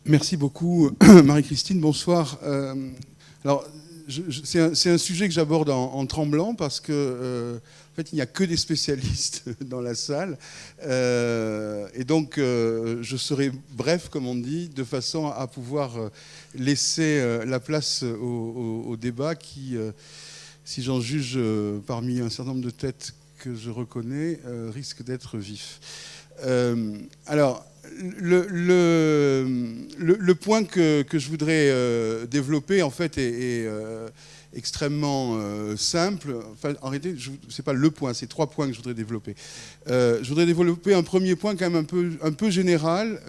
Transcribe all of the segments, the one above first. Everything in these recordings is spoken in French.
Merci beaucoup, Marie-Christine. Bonsoir. Alors, c'est un sujet que j'aborde en tremblant parce que, en fait, il n'y a que des spécialistes dans la salle. Et donc, je serai bref, comme on dit, de façon à pouvoir laisser la place au débat qui, si j'en juge parmi un certain nombre de têtes que je reconnais, risque d'être vif. Alors, le point que je voudrais développer, en fait, est extrêmement simple. Enfin, en réalité, c'est pas le point, c'est 3 points que je voudrais développer. Je voudrais développer un premier point quand même un peu général.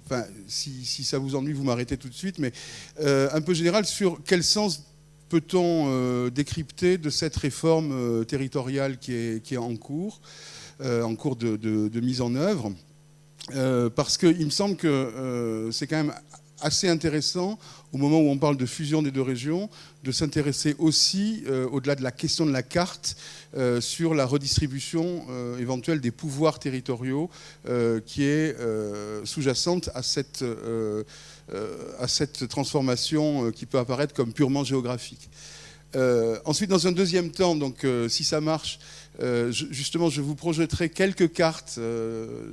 Enfin, si ça vous ennuie, vous m'arrêtez tout de suite, mais un peu général sur quel sens peut-on décrypter de cette réforme territoriale qui est en cours de mise en œuvre. Parce qu'il me semble que c'est quand même assez intéressant, au moment où on parle de fusion des deux régions, de s'intéresser aussi, au-delà de la question de la carte, sur la redistribution éventuelle des pouvoirs territoriaux qui est sous-jacente à cette transformation qui peut apparaître comme purement géographique. Ensuite, dans un deuxième temps, donc, si ça marche, justement, je vous projetterai quelques cartes,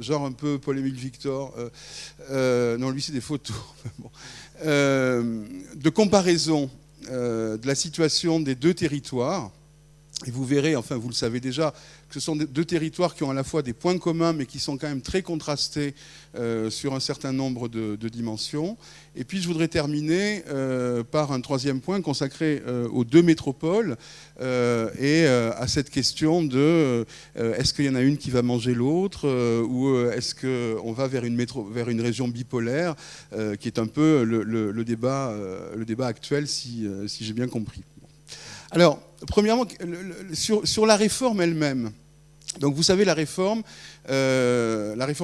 genre un peu polémique Victor. Non, lui, c'est des photos. Bon. De comparaison de la situation des deux territoires. Et vous verrez, enfin vous le savez déjà, que ce sont deux territoires qui ont à la fois des points communs, mais qui sont quand même très contrastés sur un certain nombre de dimensions. Et puis je voudrais terminer par un troisième point consacré aux deux métropoles et à cette question de est-ce qu'il y en a une qui va manger l'autre ou est-ce qu'on va vers une région bipolaire qui est un peu le débat actuel, si j'ai bien compris. Alors, premièrement, sur la réforme elle-même, donc vous savez, la réforme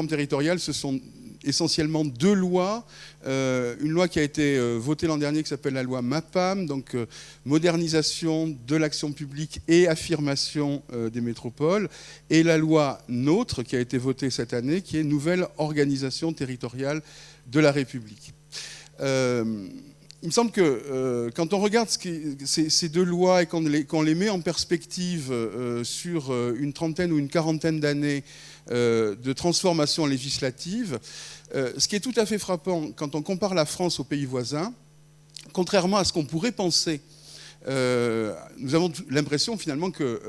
territoriale, ce sont essentiellement 2 lois. Une loi qui a été votée l'an dernier qui s'appelle la loi MAPAM, donc modernisation de l'action publique et affirmation des métropoles, et la loi NOTRe qui a été votée cette année, qui est nouvelle organisation territoriale de la République. Il me semble que quand on regarde ces 2 lois et qu'on les met en perspective sur une trentaine ou une quarantaine d'années de transformation législative, ce qui est tout à fait frappant quand on compare la France aux pays voisins, contrairement à ce qu'on pourrait penser, nous avons l'impression finalement que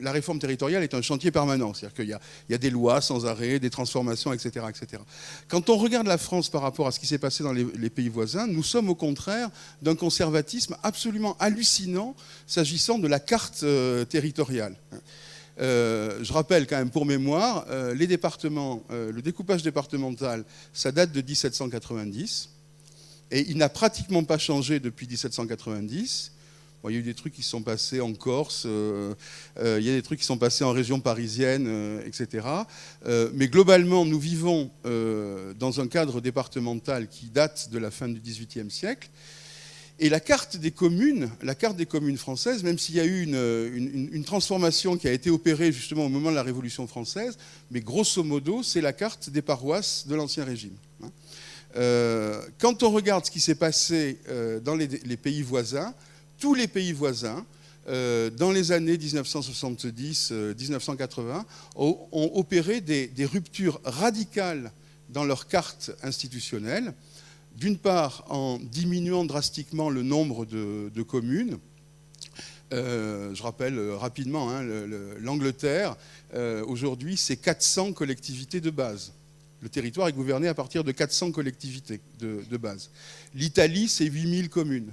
la réforme territoriale est un chantier permanent. C'est-à-dire qu'il y a des lois sans arrêt, des transformations, etc., etc. Quand on regarde la France par rapport à ce qui s'est passé dans les pays voisins, nous sommes au contraire d'un conservatisme absolument hallucinant s'agissant de la carte territoriale. Je rappelle quand même pour mémoire, les départements, le découpage départemental, ça date de 1790 et il n'a pratiquement pas changé depuis 1790. Bon, il y a eu des trucs qui se sont passés en Corse, il y a des trucs qui sont passés en région parisienne, etc. Mais globalement, nous vivons dans un cadre départemental qui date de la fin du XVIIIe siècle. Et la carte des communes françaises, même s'il y a eu une transformation qui a été opérée justement au moment de la Révolution française, mais grosso modo, c'est la carte des paroisses de l'Ancien Régime. Quand on regarde ce qui s'est passé dans les pays voisins, tous les pays voisins, dans les années 1970-1980, ont opéré des ruptures radicales dans leur carte institutionnelle. D'une part, en diminuant drastiquement le nombre de communes. Je rappelle rapidement, l'Angleterre, aujourd'hui, c'est 400 collectivités de base. Le territoire est gouverné à partir de 400 collectivités de base. L'Italie, c'est 8000 communes.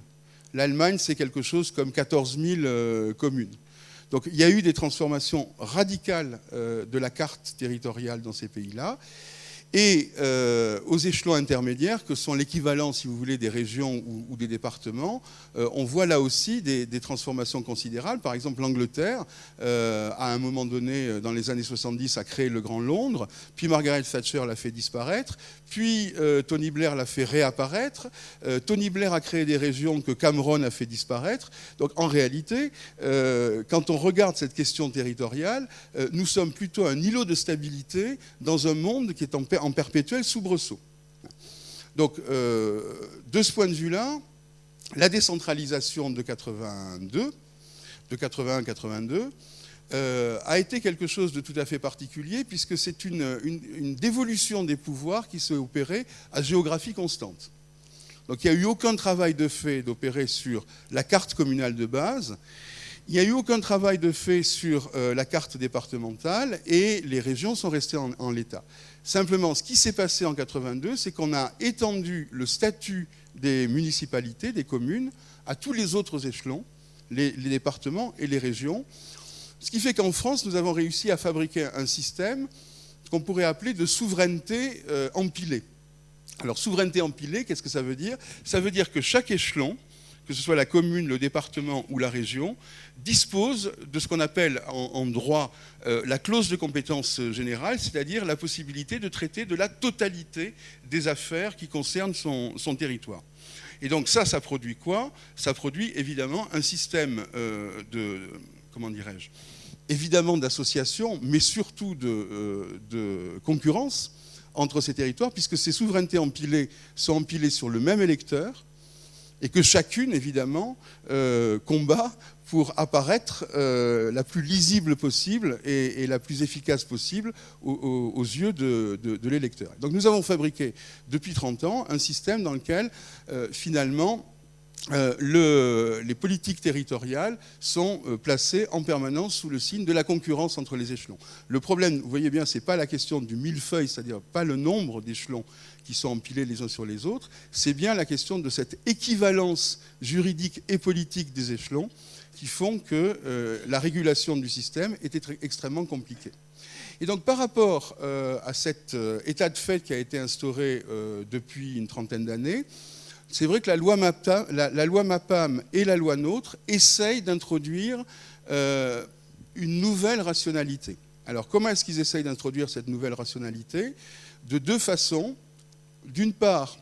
L'Allemagne, c'est quelque chose comme 14 000 communes. Donc il y a eu des transformations radicales de la carte territoriale dans ces pays-là. Et aux échelons intermédiaires, que sont l'équivalent, si vous voulez, des régions ou des départements, on voit là aussi des transformations considérables. Par exemple, l'Angleterre, à un moment donné, dans les années 70, a créé le Grand Londres, puis Margaret Thatcher l'a fait disparaître, puis Tony Blair l'a fait réapparaître, Tony Blair a créé des régions que Cameron a fait disparaître. Donc en réalité, quand on regarde cette question territoriale, nous sommes plutôt un îlot de stabilité dans un monde qui est en perpétuel soubresaut. Donc, de ce point de vue-là, la décentralisation de 81-82, a été quelque chose de tout à fait particulier, puisque c'est une dévolution des pouvoirs qui s'est opérée à géographie constante. Donc il n'y a eu aucun travail de fait d'opérer sur la carte communale de base, il n'y a eu aucun travail de fait sur la carte départementale, et les régions sont restées en l'état. Simplement, ce qui s'est passé en 82, c'est qu'on a étendu le statut des municipalités, des communes, à tous les autres échelons, les départements et les régions. Ce qui fait qu'en France, nous avons réussi à fabriquer un système qu'on pourrait appeler de souveraineté empilée. Alors, souveraineté empilée, qu'est-ce que ça veut dire? Ça veut dire que chaque échelon, que ce soit la commune, le département ou la région, dispose de ce qu'on appelle en droit la clause de compétence générale, c'est-à-dire la possibilité de traiter de la totalité des affaires qui concernent son territoire. Et donc ça produit quoi? Ça produit évidemment un système évidemment d'association, mais surtout de concurrence entre ces territoires, puisque ces souverainetés empilées sont empilées sur le même électeur, et que chacune, évidemment, combat pour apparaître la plus lisible possible et la plus efficace possible aux yeux de l'électeur. Donc nous avons fabriqué, depuis 30 ans, un système dans lequel, finalement, les politiques territoriales sont placées en permanence sous le signe de la concurrence entre les échelons. Le problème, vous voyez bien, ce n'est pas la question du millefeuille, c'est-à-dire pas le nombre d'échelons qui sont empilés les uns sur les autres, c'est bien la question de cette équivalence juridique et politique des échelons qui font que la régulation du système était extrêmement compliquée. Et donc par rapport à cet état de fait qui a été instauré depuis une trentaine d'années, c'est vrai que la loi MAPAM et la loi NOTRe essayent d'introduire une nouvelle rationalité. Alors comment est-ce qu'ils essayent d'introduire cette nouvelle rationalité? De deux façons. D'une part,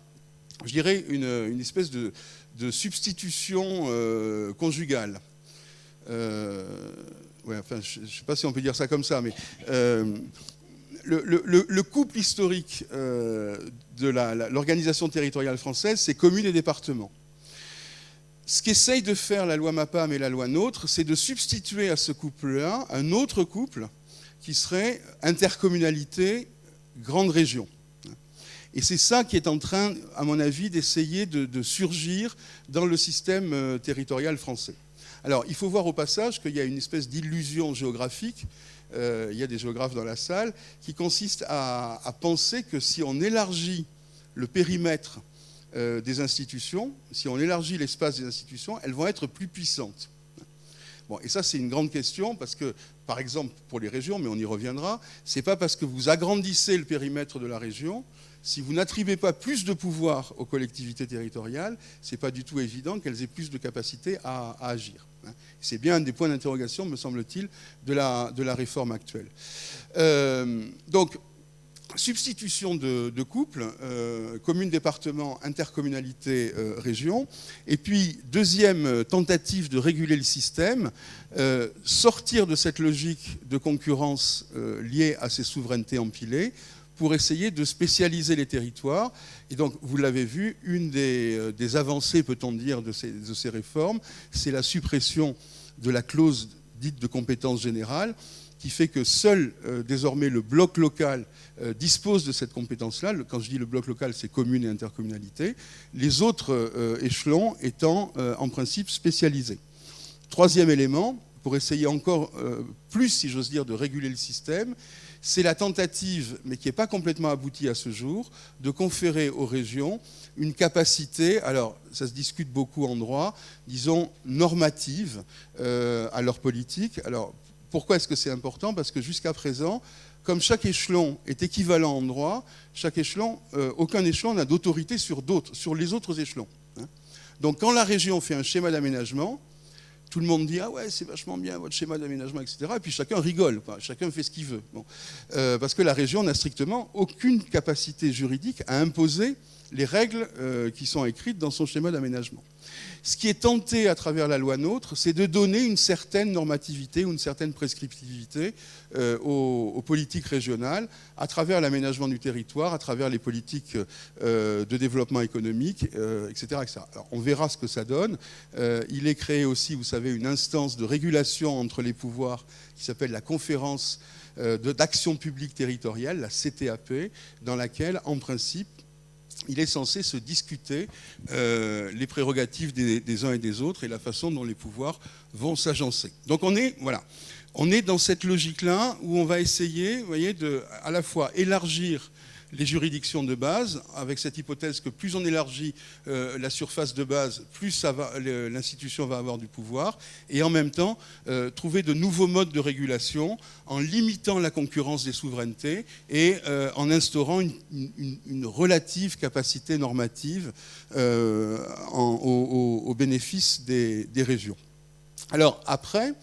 je dirais une espèce de substitution conjugale. Enfin, je ne sais pas si on peut dire ça comme ça, mais le couple historique de l'organisation territoriale française, c'est communes et départements. Ce qu'essaye de faire la loi MAPAM et la loi NOTRe, c'est de substituer à ce couple-là un autre couple qui serait intercommunalité, grande région. Et c'est ça qui est en train, à mon avis, d'essayer de surgir dans le système territorial français. Alors, il faut voir au passage qu'il y a une espèce d'illusion géographique, il y a des géographes dans la salle, qui consiste à penser que si on élargit le périmètre des institutions, si on élargit l'espace des institutions, elles vont être plus puissantes. Bon, et ça, c'est une grande question, parce que, par exemple, pour les régions, mais on y reviendra, c'est pas parce que vous agrandissez le périmètre de la région, si vous n'attribuez pas plus de pouvoir aux collectivités territoriales, c'est pas du tout évident qu'elles aient plus de capacité à agir. C'est bien un des points d'interrogation, me semble-t-il, de la réforme actuelle. Donc, substitution de couple, commune, département, intercommunalité, région. Et puis, deuxième tentative de réguler le système, sortir de cette logique de concurrence liée à ces souverainetés empilées pour essayer de spécialiser les territoires. Et donc, vous l'avez vu, une des avancées, peut-on dire, de ces réformes, c'est la suppression de la clause dite de compétence générale, qui fait que seul, désormais, le bloc local dispose de cette compétence-là. Quand je dis le bloc local, c'est communes et intercommunalité. Les autres échelons étant, en principe, spécialisés. Troisième élément, pour essayer encore plus, si j'ose dire, de réguler le système, c'est la tentative, mais qui n'est pas complètement aboutie à ce jour, de conférer aux régions une capacité, alors ça se discute beaucoup en droit, disons normative à leur politique. Alors pourquoi est-ce que c'est important? Parce que jusqu'à présent, comme chaque échelon est équivalent en droit, aucun échelon n'a d'autorité sur les autres échelons. Donc quand la région fait un schéma d'aménagement, tout le monde dit « Ah ouais, c'est vachement bien votre schéma d'aménagement, etc. » Et puis chacun rigole, chacun fait ce qu'il veut. Bon. Parce que la région n'a strictement aucune capacité juridique à imposer les règles qui sont écrites dans son schéma d'aménagement. Ce qui est tenté à travers la loi NOTRe, c'est de donner une certaine normativité ou une certaine prescriptivité aux politiques régionales à travers l'aménagement du territoire, à travers les politiques de développement économique, etc., etc. Alors, on verra ce que ça donne. Il est créé aussi, vous savez, une instance de régulation entre les pouvoirs qui s'appelle la conférence d'action publique territoriale, la CTAP, dans laquelle, en principe, il est censé se discuter les prérogatives des uns et des autres et la façon dont les pouvoirs vont s'agencer. Donc on est dans cette logique-là où on va essayer, vous voyez, de à la fois élargir les juridictions de base, avec cette hypothèse que plus on élargit la surface de base, plus l'institution va avoir du pouvoir, et en même temps trouver de nouveaux modes de régulation en limitant la concurrence des souverainetés et en instaurant une relative capacité normative au bénéfice des régions. Alors après,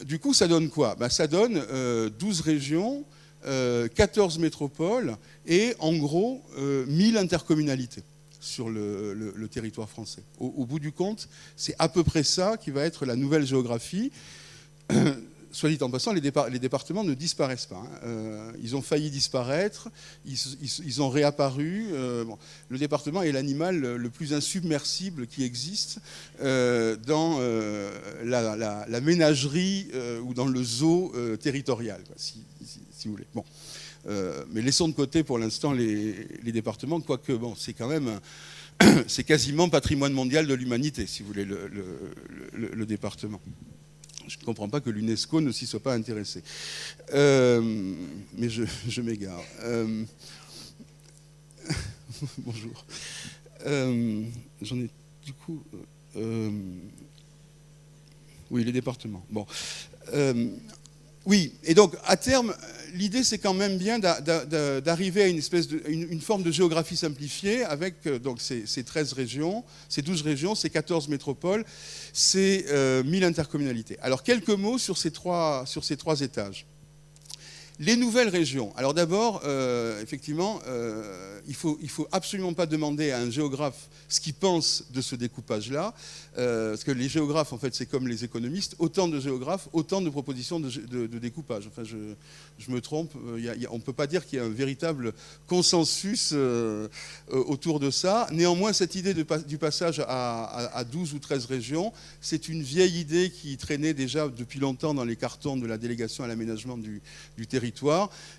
du coup ça donne quoi? Ça donne 12 régions, 14 métropoles et en gros 1000 intercommunalités sur le territoire français. Au bout du compte, c'est à peu près ça qui va être la nouvelle géographie. Soit dit en passant, les départements ne disparaissent pas. Ils ont failli disparaître, ils ont réapparu. Le département est l'animal le plus insubmersible qui existe dans la ménagerie ou dans le zoo territorial, quoi, si vous voulez. Bon. Mais laissons de côté pour l'instant les départements, quoique bon, c'est quand même c'est quasiment patrimoine mondial de l'humanité, si vous voulez, le département. Je ne comprends pas que l'UNESCO ne s'y soit pas intéressé. Mais je m'égare. Bonjour. J'en ai du coup... oui, les départements. Bon. Oui, et donc à terme, l'idée c'est quand même bien d'arriver à une forme de géographie simplifiée avec donc ces 13 régions, ces 12 régions, ces 14 métropoles, ces 1000 intercommunalités. Alors quelques mots sur ces trois étages. Les nouvelles régions. Alors d'abord, effectivement, il faut absolument pas demander à un géographe ce qu'il pense de ce découpage-là, parce que les géographes, en fait, c'est comme les économistes, autant de géographes, autant de propositions de découpage. Enfin, je me trompe, on ne peut pas dire qu'il y a un véritable consensus autour de ça. Néanmoins, cette idée du passage à 12 ou 13 régions, c'est une vieille idée qui traînait déjà depuis longtemps dans les cartons de la délégation à l'aménagement du territoire,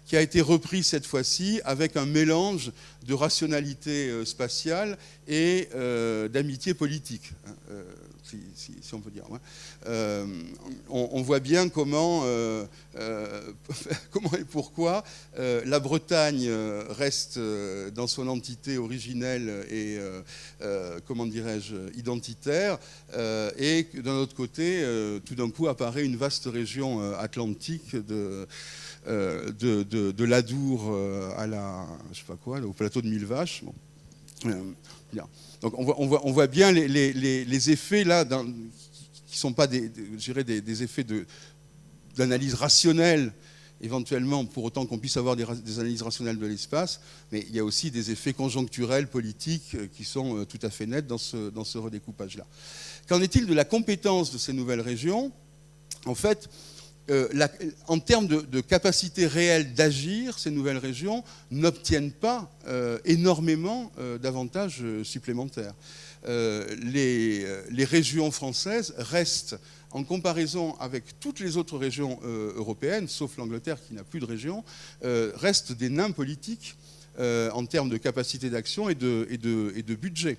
qui a été repris cette fois-ci avec un mélange de rationalité spatiale et d'amitié politique, si on peut dire. On voit bien comment et pourquoi la Bretagne reste dans son entité originelle et, comment dirais-je, identitaire, et d'un autre côté, tout d'un coup apparaît une vaste région atlantique de l'Adour à je sais pas quoi, au plateau de Mille-Vaches. Bon. Donc on voit bien les effets là, qui ne sont pas des effets d'analyse rationnelle, éventuellement, pour autant qu'on puisse avoir des analyses rationnelles de l'espace, mais il y a aussi des effets conjoncturels, politiques, qui sont tout à fait nets dans ce redécoupage-là. Qu'en est-il de la compétence de ces nouvelles régions? En fait, en termes de capacité réelle d'agir, ces nouvelles régions n'obtiennent pas énormément d'avantages supplémentaires. Les régions françaises restent, en comparaison avec toutes les autres régions européennes, sauf l'Angleterre qui n'a plus de région, restent des nains politiques en termes de capacité d'action et de budget.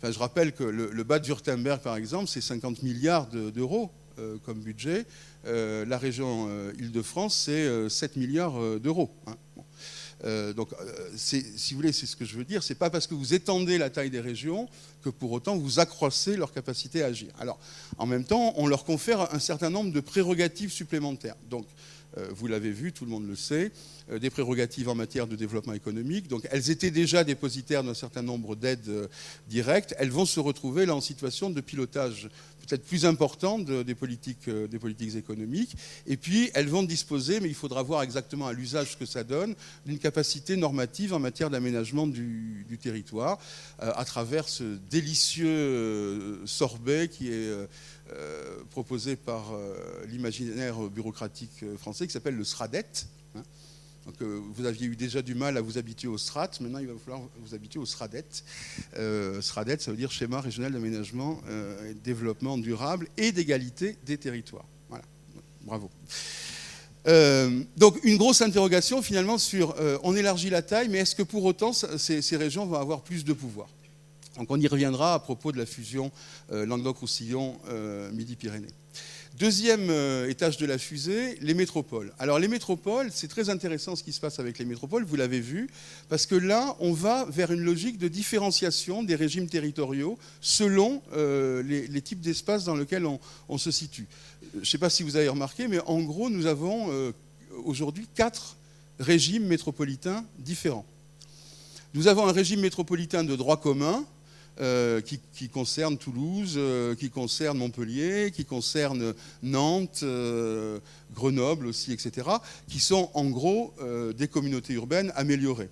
Je rappelle que le Bade-Wurtemberg, par exemple, c'est 50 milliards d'euros comme budget. La région Île-de-France, c'est 7 milliards d'euros. Donc, si vous voulez, c'est ce que je veux dire. C'est pas parce que vous étendez la taille des régions que pour autant vous accroissez leur capacité à agir. Alors, en même temps, on leur confère un certain nombre de prérogatives supplémentaires. Donc, vous l'avez vu, tout le monde le sait, des prérogatives en matière de développement économique. Donc elles étaient déjà dépositaires d'un certain nombre d'aides directes. Elles vont se retrouver là en situation de pilotage peut-être plus importante des politiques économiques. Et puis, elles vont disposer, mais il faudra voir exactement à l'usage ce que ça donne, d'une capacité normative en matière d'aménagement du territoire, à travers ce délicieux sorbet qui est proposé par l'imaginaire bureaucratique français, qui s'appelle le SRADET. Donc, vous aviez eu déjà du mal à vous habituer au SRAT, maintenant il va falloir vous habituer au SRADET. SRADET, ça veut dire Schéma régional d'aménagement et de développement durable et d'égalité des territoires. Voilà, bravo. Donc une grosse interrogation finalement sur, on élargit la taille, mais est-ce que pour autant ces régions vont avoir plus de pouvoir? Donc on y reviendra à propos de la fusion Languedoc-Roussillon-Midi-Pyrénées. Deuxième étage de la fusée, les métropoles. Alors les métropoles, c'est très intéressant ce qui se passe avec les métropoles, vous l'avez vu, parce que là, on va vers une logique de différenciation des régimes territoriaux selon les types d'espaces dans lesquels on se situe. Je ne sais pas si vous avez remarqué, mais en gros, nous avons aujourd'hui 4 régimes métropolitains différents. Nous avons un régime métropolitain de droit commun, qui concerne Toulouse, qui concerne Montpellier, qui concerne Nantes, Grenoble aussi, etc., qui sont en gros des communautés urbaines améliorées.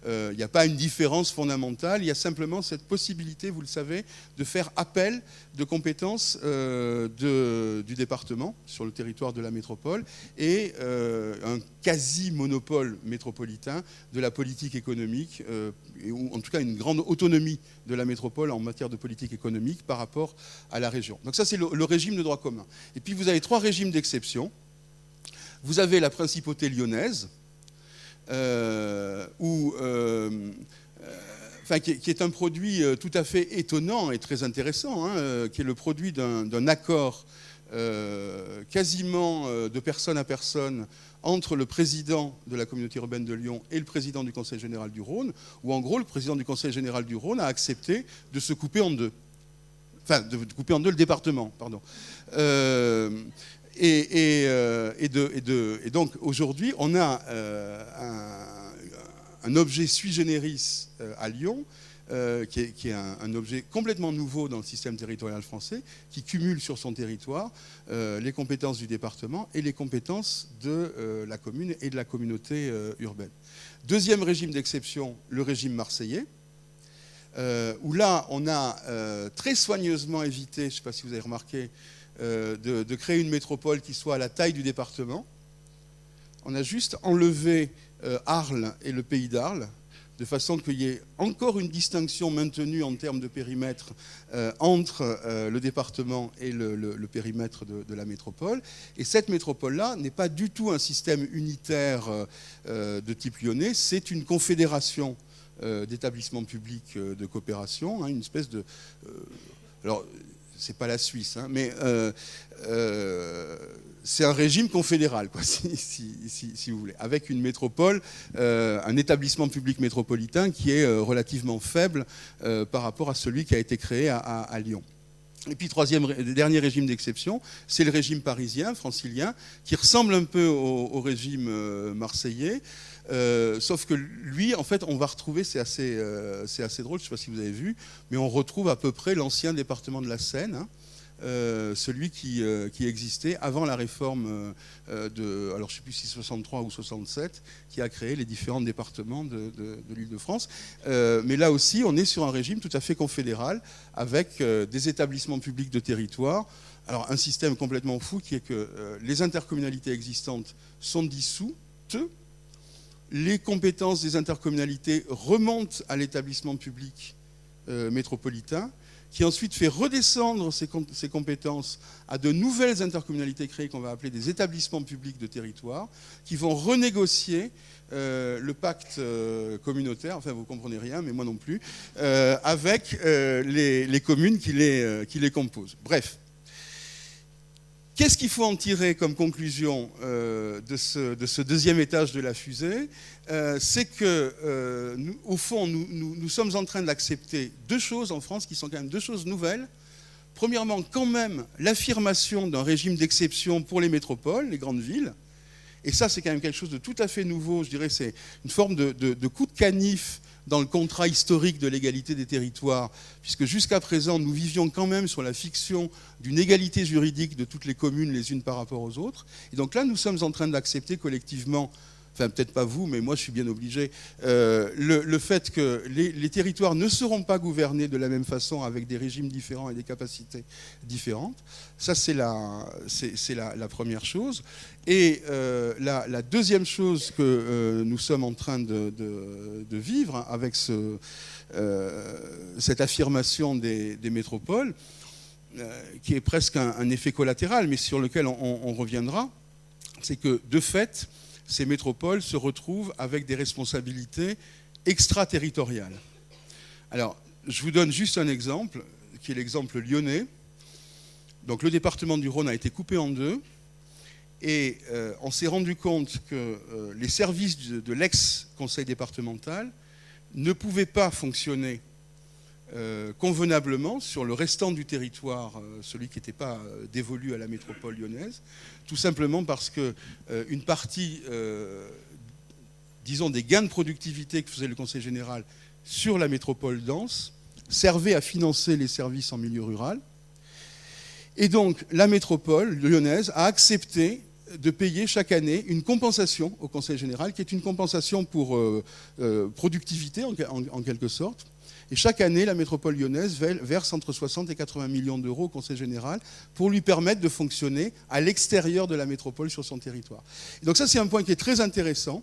Il n'y a pas une différence fondamentale, il y a simplement cette possibilité, vous le savez, de faire appel de compétences du département sur le territoire de la métropole et un quasi-monopole métropolitain de la politique économique, ou en tout cas une grande autonomie de la métropole en matière de politique économique par rapport à la région. Donc ça, c'est le régime de droit commun. Et puis vous avez 3 régimes d'exception. Vous avez la principauté lyonnaise, qui est un produit tout à fait étonnant et très intéressant, qui est le produit d'un accord quasiment de personne à personne entre le président de la communauté urbaine de Lyon et le président du Conseil général du Rhône, où en gros le président du Conseil général du Rhône a accepté de se couper en deux. Enfin, de couper en deux le département, pardon. Et donc aujourd'hui, on a un objet sui generis à Lyon, qui est un objet complètement nouveau dans le système territorial français, qui cumule sur son territoire les compétences du département et les compétences de la commune et de la communauté urbaine. Deuxième régime d'exception, le régime marseillais, où là, on a très soigneusement évité, je ne sais pas si vous avez remarqué, de créer une métropole qui soit à la taille du département. On a juste enlevé Arles et le pays d'Arles, de façon qu'il y ait encore une distinction maintenue en termes de périmètre entre le département et le périmètre de la métropole. Et cette métropole-là n'est pas du tout un système unitaire de type lyonnais, c'est une confédération d'établissements publics de coopération, une espèce de... alors, c'est pas la Suisse, mais c'est un régime confédéral, quoi, si vous voulez, avec une métropole, un établissement public métropolitain qui est relativement faible par rapport à celui qui a été créé à Lyon. Et puis dernier régime d'exception, c'est le régime parisien, francilien, qui ressemble un peu au régime marseillais, sauf que lui, en fait, on va retrouver, c'est assez drôle, je ne sais pas si vous avez vu, mais on retrouve à peu près l'ancien département de la Seine, celui qui existait avant la réforme alors je ne sais plus si 63 ou 67, qui a créé les différents départements de l'Île-de-France. Mais là aussi, on est sur un régime tout à fait confédéral, avec des établissements publics de territoire. Alors un système complètement fou qui est que les intercommunalités existantes sont dissoutes, les compétences des intercommunalités remontent à l'établissement public métropolitain, qui ensuite fait redescendre ces compétences à de nouvelles intercommunalités créées qu'on va appeler des établissements publics de territoire, qui vont renégocier le pacte communautaire, enfin vous ne comprenez rien, mais moi non plus, avec les communes qui les composent. Bref. Qu'est-ce qu'il faut en tirer comme conclusion de ce deuxième étage de la fusée? C'est que, au fond, nous sommes en train d'accepter 2 choses en France qui sont quand même 2 choses nouvelles. Premièrement, quand même, l'affirmation d'un régime d'exception pour les métropoles, les grandes villes, Et ça, c'est quand même quelque chose de tout à fait nouveau. Je dirais c'est une forme de coup de canif dans le contrat historique de l'égalité des territoires, puisque jusqu'à présent, nous vivions quand même sur la fiction d'une égalité juridique de toutes les communes les unes par rapport aux autres. Et donc là, nous sommes en train d'accepter collectivement, enfin peut-être pas vous, mais moi je suis bien obligé, le fait que les territoires ne seront pas gouvernés de la même façon avec des régimes différents et des capacités différentes. Ça, c'est la première chose. Et la deuxième chose que nous sommes en train de vivre avec cette affirmation des métropoles, qui est presque un effet collatéral, mais sur lequel on reviendra, c'est que de fait, ces métropoles se retrouvent avec des responsabilités extraterritoriales. Alors, je vous donne juste un exemple, qui est l'exemple lyonnais. Donc, le département du Rhône a été coupé en deux, et on s'est rendu compte que les services de l'ex-conseil départemental ne pouvaient pas fonctionner convenablement sur le restant du territoire, celui qui n'était pas dévolu à la métropole lyonnaise, tout simplement parce qu'une partie, disons, des gains de productivité que faisait le Conseil général sur la métropole dense servait à financer les services en milieu rural. Et donc, la métropole lyonnaise a accepté de payer chaque année une compensation au Conseil général, qui est une compensation pour productivité, en quelque sorte. Et chaque année, la métropole lyonnaise verse entre 60 et 80 millions d'euros au Conseil général pour lui permettre de fonctionner à l'extérieur de la métropole sur son territoire. Et donc ça, c'est un point qui est très intéressant.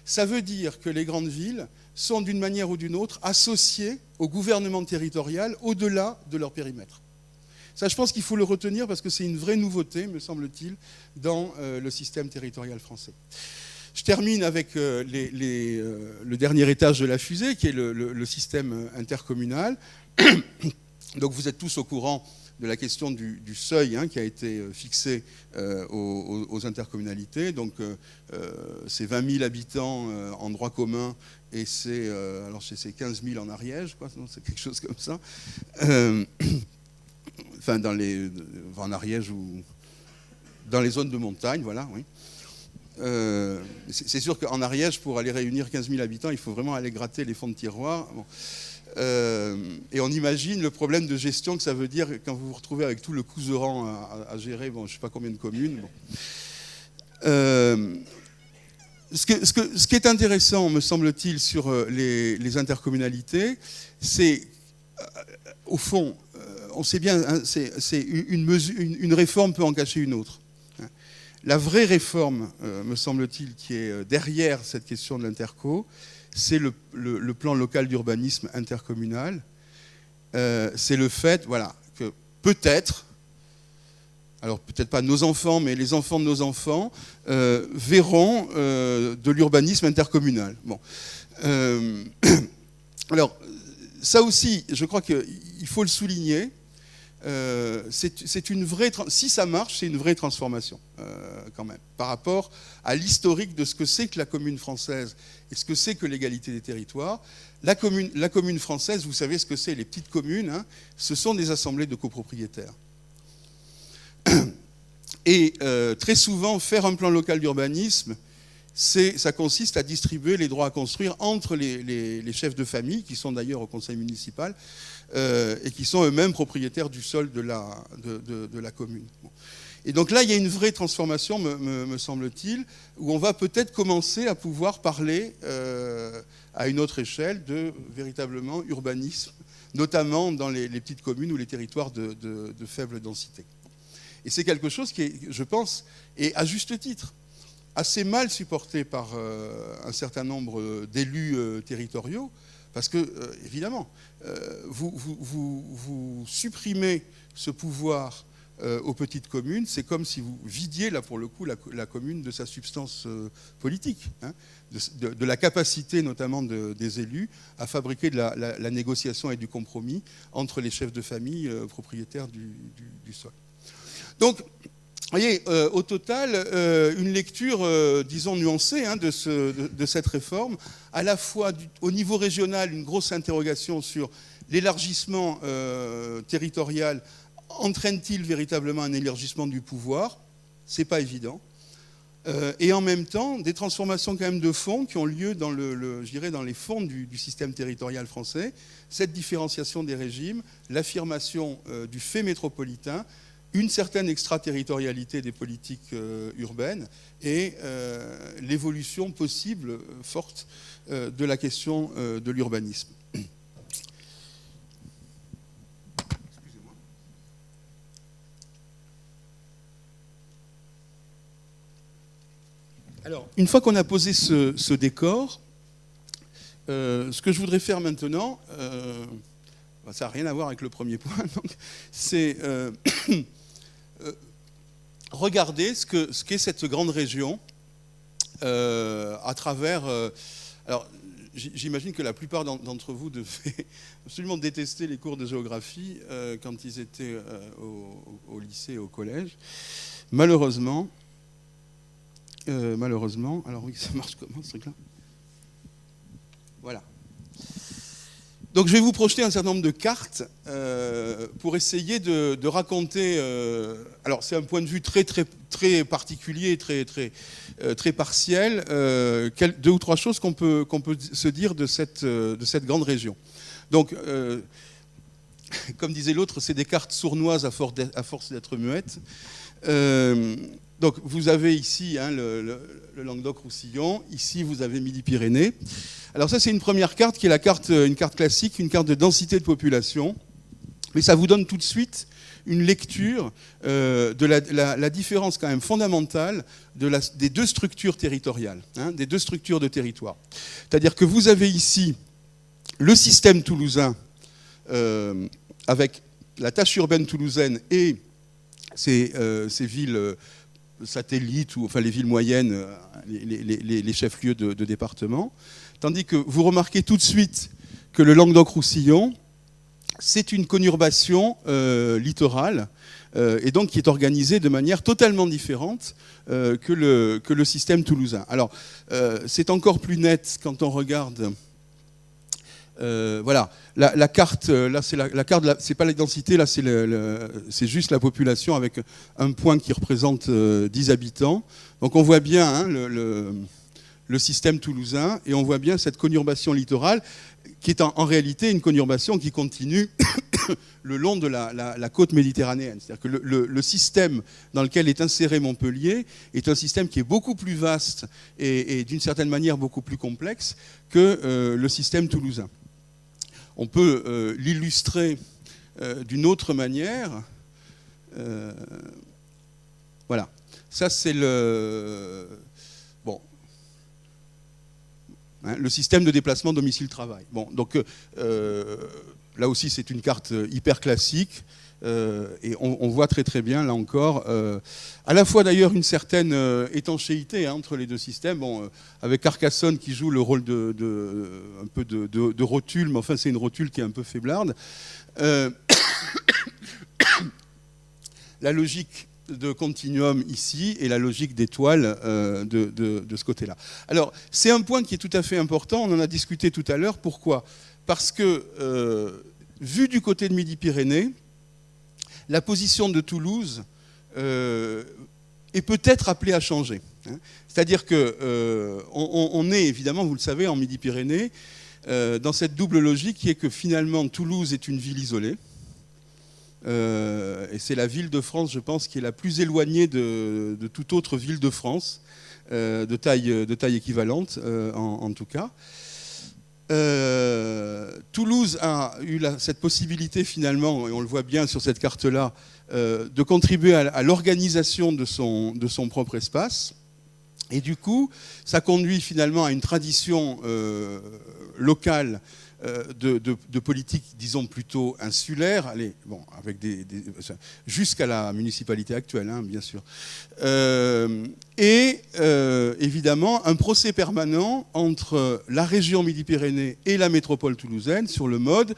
Ça veut dire que les grandes villes sont d'une manière ou d'une autre associées au gouvernement territorial au-delà de leur périmètre. Ça, je pense qu'il faut le retenir parce que c'est une vraie nouveauté, me semble-t-il, dans le système territorial français. Je termine avec le dernier étage de la fusée, qui est le système intercommunal. Donc vous êtes tous au courant de la question du seuil qui a été fixé aux intercommunalités. Donc c'est 20 000 habitants en droit commun et c'est 15 000 en Ariège, quoi. C'est quelque chose comme ça. Enfin, en Ariège ou dans les zones de montagne, voilà, oui. C'est sûr qu'en Ariège, pour aller réunir 15 000 habitants, il faut vraiment aller gratter les fonds de tiroir. Bon. Et on imagine le problème de gestion que ça veut dire quand vous vous retrouvez avec tout le couserand à gérer, bon, je ne sais pas combien de communes. Bon. Ce qui est intéressant, me semble-t-il, sur les intercommunalités, c'est, au fond, on sait bien, une réforme peut en cacher une autre. La vraie réforme, me semble-t-il, qui est derrière cette question de l'interco, c'est le plan local d'urbanisme intercommunal. C'est le fait, voilà, que peut-être, alors peut-être pas nos enfants, mais les enfants de nos enfants verront de l'urbanisme intercommunal. Bon. Alors, ça aussi, je crois qu'il faut le souligner. C'est une vraie, si ça marche, c'est une vraie transformation quand même, par rapport à l'historique de ce que c'est que la commune française et ce que c'est que l'égalité des territoires. La commune française, vous savez ce que c'est, les petites communes, ce sont des assemblées de copropriétaires. Et très souvent, faire un plan local d'urbanisme, ça consiste à distribuer les droits à construire entre les chefs de famille, qui sont d'ailleurs au conseil municipal, et qui sont eux-mêmes propriétaires du sol de la commune. Bon. Et donc là, il y a une vraie transformation, me semble-t-il, où on va peut-être commencer à pouvoir parler à une autre échelle de véritablement urbanisme, notamment dans les petites communes ou les territoires de faible densité. Et c'est quelque chose qui est, je pense, et à juste titre, assez mal supporté par un certain nombre d'élus territoriaux, parce que, évidemment, vous supprimez ce pouvoir aux petites communes, c'est comme si vous vidiez, là pour le coup, la commune de sa substance politique, de la capacité notamment des élus à fabriquer de la négociation et du compromis entre les chefs de famille propriétaires du sol. Donc, vous voyez, au total, une lecture, disons, nuancée de cette réforme, à la fois au niveau régional, une grosse interrogation sur l'élargissement territorial. Entraîne-t-il véritablement un élargissement du pouvoir ? Ce n'est pas évident. Et en même temps, des transformations quand même de fond qui ont lieu dans, je dirais, dans les fonds du système territorial français, cette différenciation des régimes, l'affirmation du fait métropolitain, une certaine extraterritorialité des politiques urbaines et l'évolution possible, forte, de la question de l'urbanisme. Alors, une fois qu'on a posé ce décor, ce que je voudrais faire maintenant, ça n'a rien à voir avec le premier point, c'est regarder ce qu'est cette grande région à travers... alors, j'imagine que la plupart d'entre vous devaient absolument détester les cours de géographie quand ils étaient au lycée et au collège. Malheureusement, alors oui, ça marche comment ce truc-là? Voilà. Donc je vais vous projeter un certain nombre de cartes pour essayer de raconter. Alors c'est un point de vue très particulier, très partiel. Deux ou trois choses qu'on peut se dire de cette grande région. Donc, comme disait l'autre, c'est des cartes sournoises à force d'être muettes. Donc vous avez ici le Languedoc-Roussillon, ici vous avez Midi-Pyrénées. Alors ça c'est une première carte qui est une carte classique, une carte de densité de population, mais ça vous donne tout de suite une lecture de la différence quand même fondamentale des deux structures territoriales, des deux structures de territoire. C'est-à-dire que vous avez ici le système toulousain avec la tâche urbaine toulousaine et ces villes satellites, ou enfin les villes moyennes, les chefs-lieux de département. Tandis que vous remarquez tout de suite que le Languedoc-Roussillon, c'est une conurbation littorale, et donc qui est organisée de manière totalement différente que le système toulousain. Alors, c'est encore plus net quand on regarde... voilà, la carte, là c'est la carte, c'est pas la densité, là c'est juste la population avec un point qui représente 10 habitants. Donc on voit bien le système toulousain et on voit bien cette conurbation littorale qui est en réalité une conurbation qui continue le long de la côte méditerranéenne. C'est-à-dire que le système dans lequel est inséré Montpellier est un système qui est beaucoup plus vaste et d'une certaine manière beaucoup plus complexe que le système toulousain. On peut l'illustrer d'une autre manière. Voilà. Ça, c'est le système de déplacement domicile-travail. Bon, donc là aussi, c'est une carte hyper classique. Et on voit très bien, là encore, à la fois d'ailleurs une certaine étanchéité entre les deux systèmes, avec Carcassonne qui joue le rôle un peu de rotule, mais enfin c'est une rotule qui est un peu faiblarde. La logique de continuum ici et la logique d'étoile de ce côté-là. Alors, c'est un point qui est tout à fait important, on en a discuté tout à l'heure. Pourquoi ? Parce que, vu du côté de Midi-Pyrénées, la position de Toulouse est peut-être appelée à changer. C'est-à-dire qu'on est, évidemment, vous le savez, en Midi-Pyrénées, dans cette double logique qui est que finalement Toulouse est une ville isolée. Et c'est la ville de France, je pense, qui est la plus éloignée de toute autre ville de France, de taille équivalente, en tout cas. Toulouse a eu cette possibilité finalement, et on le voit bien sur cette carte-là, de contribuer à l'organisation de son propre espace. Et du coup, ça conduit finalement à une tradition locale de politique, disons, plutôt insulaire, allez, bon, avec jusqu'à la municipalité actuelle, bien sûr. Et évidemment, un procès permanent entre la région Midi-Pyrénées et la métropole toulousaine sur le mode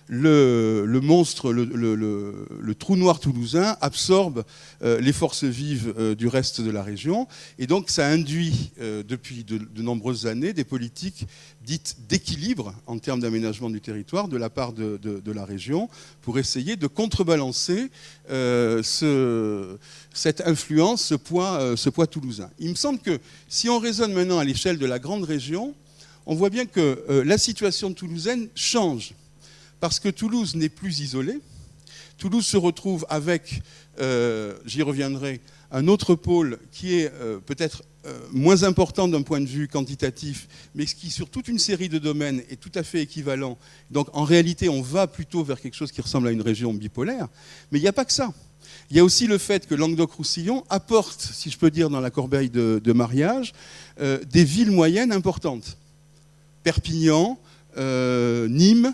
le monstre, le trou noir toulousain absorbe les forces vives du reste de la région. Et donc, ça induit, depuis de nombreuses années, des politiques dite d'équilibre en termes d'aménagement du territoire de la part de la région pour essayer de contrebalancer cette influence, ce poids toulousain. Il me semble que si on raisonne maintenant à l'échelle de la grande région, on voit bien que la situation toulousaine change parce que Toulouse n'est plus isolée. Toulouse se retrouve avec, j'y reviendrai, un autre pôle qui est peut-être moins important d'un point de vue quantitatif, mais qui sur toute une série de domaines est tout à fait équivalent. Donc en réalité, on va plutôt vers quelque chose qui ressemble à une région bipolaire. Mais il n'y a pas que ça. Il y a aussi le fait que Languedoc-Roussillon apporte, si je peux dire dans la corbeille de mariage, des villes moyennes importantes. Perpignan, Nîmes,